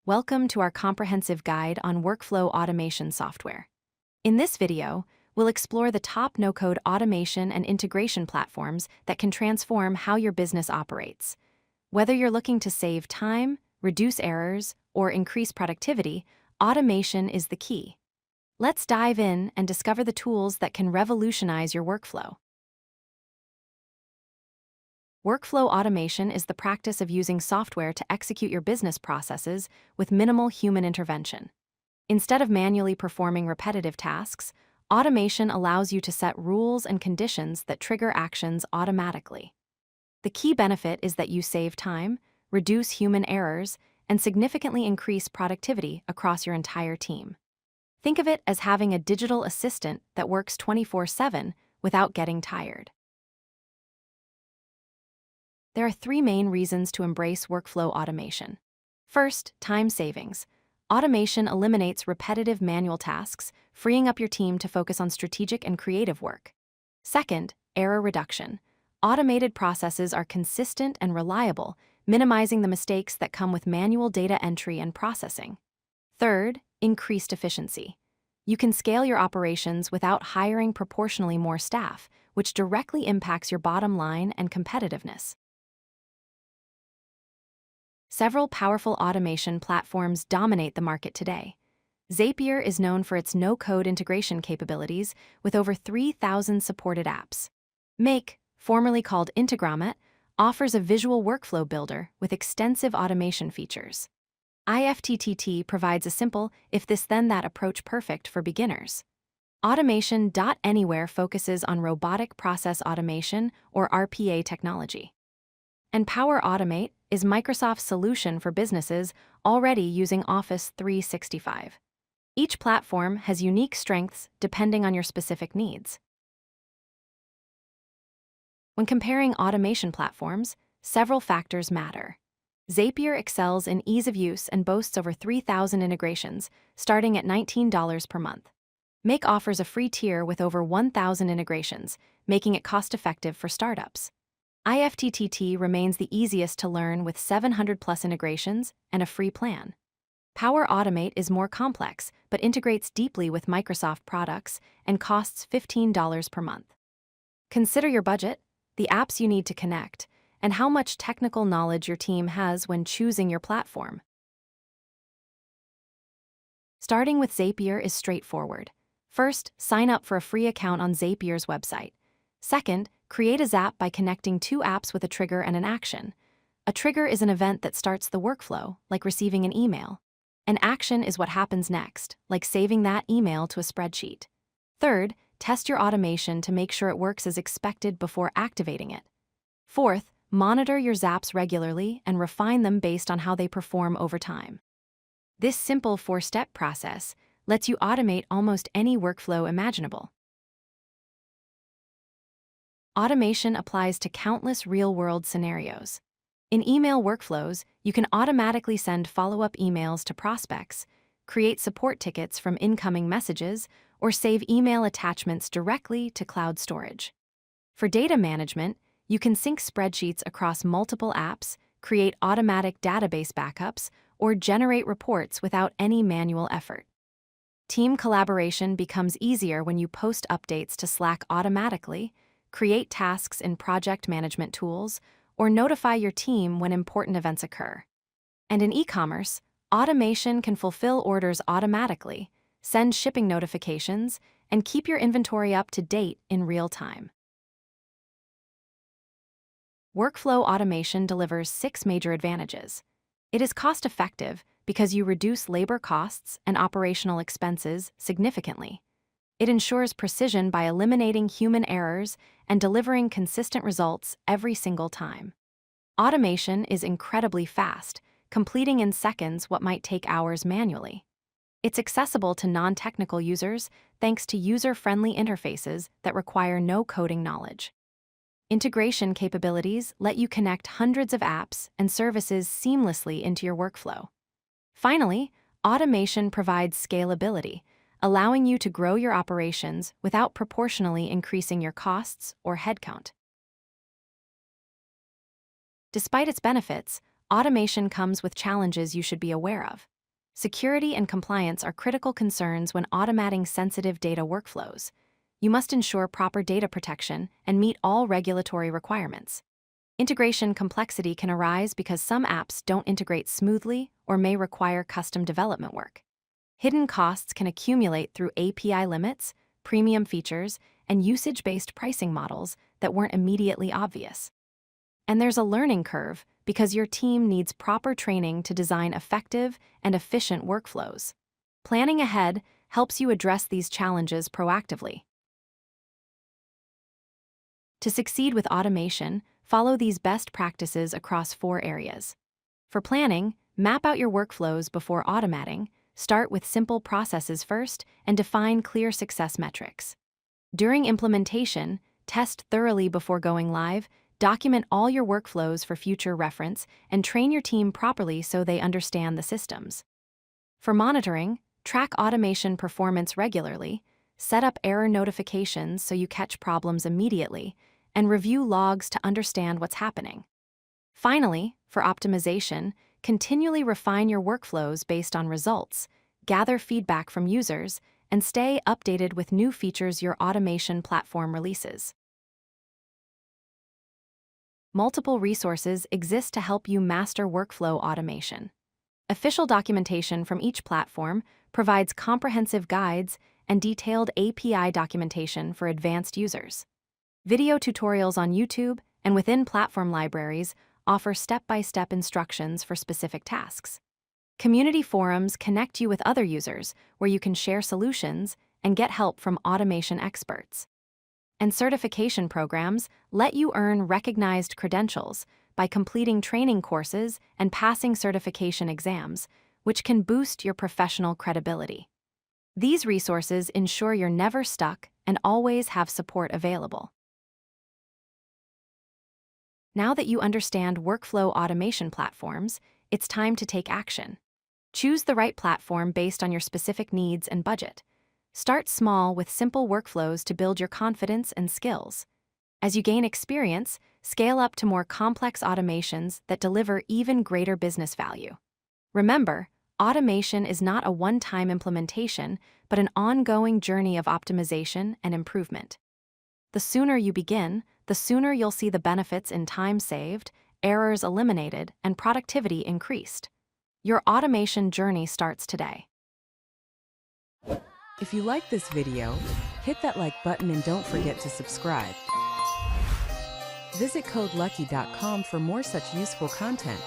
Welcome to our comprehensive guide on workflow automation software. In this video, we'll explore the top no-code automation and integration platforms that can transform how your business operates. Whether you're looking to save time, reduce errors, or increase productivity, automation is the key. Let's dive in and discover the tools that can revolutionize your workflow. Workflow automation is the practice of using software to execute your business processes with minimal human intervention. Instead of manually performing repetitive tasks, automation allows you to set rules and conditions that trigger actions automatically. The key benefit is that you save time, reduce human errors, and significantly increase productivity across your entire team. Think of it as having a digital assistant that works 24/7 without getting tired. There are three main reasons to embrace workflow automation. First, time savings. Automation eliminates repetitive manual tasks, freeing up your team to focus on strategic and creative work. Second, error reduction. Automated processes are consistent and reliable, minimizing the mistakes that come with manual data entry and processing. Third, increased efficiency. You can scale your operations without hiring proportionally more staff, which directly impacts your bottom line and competitiveness. Several powerful automation platforms dominate the market today. Zapier is known for its no-code integration capabilities with over 3,000 supported apps. Make, formerly called Integramat, offers a visual workflow builder with extensive automation features. IFTTT provides a simple if-this-then-that approach perfect for beginners. Automation.anywhere focuses on robotic process automation or RPA technology. And Power Automate is Microsoft's solution for businesses already using Office 365. Each platform has unique strengths depending on your specific needs. When comparing automation platforms, several factors matter. Zapier excels in ease of use and boasts over 3,000 integrations, starting at $19 per month. Make offers a free tier with over 1,000 integrations, making it cost-effective for startups. IFTTT remains the easiest to learn with 700+ integrations and a free plan. Power Automate is more complex but integrates deeply with Microsoft products and costs $15 per month. Consider your budget, the apps you need to connect, and how much technical knowledge your team has when choosing your platform. Starting with Zapier is straightforward. First, sign up for a free account on Zapier's website. Second, create a Zap by connecting two apps with a trigger and an action. A trigger is an event that starts the workflow, like receiving an email. An action is what happens next, like saving that email to a spreadsheet. Third, test your automation to make sure it works as expected before activating it. Fourth, monitor your Zaps regularly and refine them based on how they perform over time. This simple four-step process lets you automate almost any workflow imaginable. Automation applies to countless real-world scenarios. In email workflows, you can automatically send follow-up emails to prospects, create support tickets from incoming messages, or save email attachments directly to cloud storage. For data management, you can sync spreadsheets across multiple apps, create automatic database backups, or generate reports without any manual effort. Team collaboration becomes easier when you post updates to Slack automatically, create tasks in project management tools, or notify your team when important events occur. And in e-commerce, automation can fulfill orders automatically, send shipping notifications, and keep your inventory up to date in real time. Workflow automation delivers 6 major advantages. It is cost-effective because you reduce labor costs and operational expenses significantly. It ensures precision by eliminating human errors and delivering consistent results every single time. Automation is incredibly fast, completing in seconds what might take hours manually. It's accessible to non-technical users thanks to user-friendly interfaces that require no coding knowledge. Integration capabilities let you connect hundreds of apps and services seamlessly into your workflow. Finally, automation provides scalability, allowing you to grow your operations without proportionally increasing your costs or headcount. Despite its benefits, automation comes with challenges you should be aware of. Security and compliance are critical concerns when automating sensitive data workflows. You must ensure proper data protection and meet all regulatory requirements. Integration complexity can arise because some apps don't integrate smoothly or may require custom development work. Hidden costs can accumulate through API limits, premium features, and usage-based pricing models that weren't immediately obvious. And there's a learning curve because your team needs proper training to design effective and efficient workflows. Planning ahead helps you address these challenges proactively. To succeed with automation, follow these best practices across 4 areas. For planning, map out your workflows before automating, start with simple processes first, and define clear success metrics. During implementation, test thoroughly before going live, document all your workflows for future reference, and train your team properly so they understand the systems. For monitoring, track automation performance regularly, set up error notifications so you catch problems immediately, and review logs to understand what's happening. Finally, for optimization, continually refine your workflows based on results, gather feedback from users, and stay updated with new features your automation platform releases. Multiple resources exist to help you master workflow automation. Official documentation from each platform provides comprehensive guides and detailed API documentation for advanced users. Video tutorials on YouTube and within platform libraries offer step-by-step instructions for specific tasks. Community forums connect you with other users where you can share solutions and get help from automation experts. And certification programs let you earn recognized credentials by completing training courses and passing certification exams, which can boost your professional credibility. These resources ensure you're never stuck and always have support available. Now that you understand workflow automation platforms, it's time to take action. Choose the right platform based on your specific needs and budget. Start small with simple workflows to build your confidence and skills. As you gain experience, scale up to more complex automations that deliver even greater business value. Remember, automation is not a one-time implementation, but an ongoing journey of optimization and improvement. The sooner you begin, the sooner you'll see the benefits in time saved, errors eliminated, and productivity increased. Your automation journey starts today. If you like this video, hit that like button and don't forget to subscribe. Visit codelucky.com for more such useful content.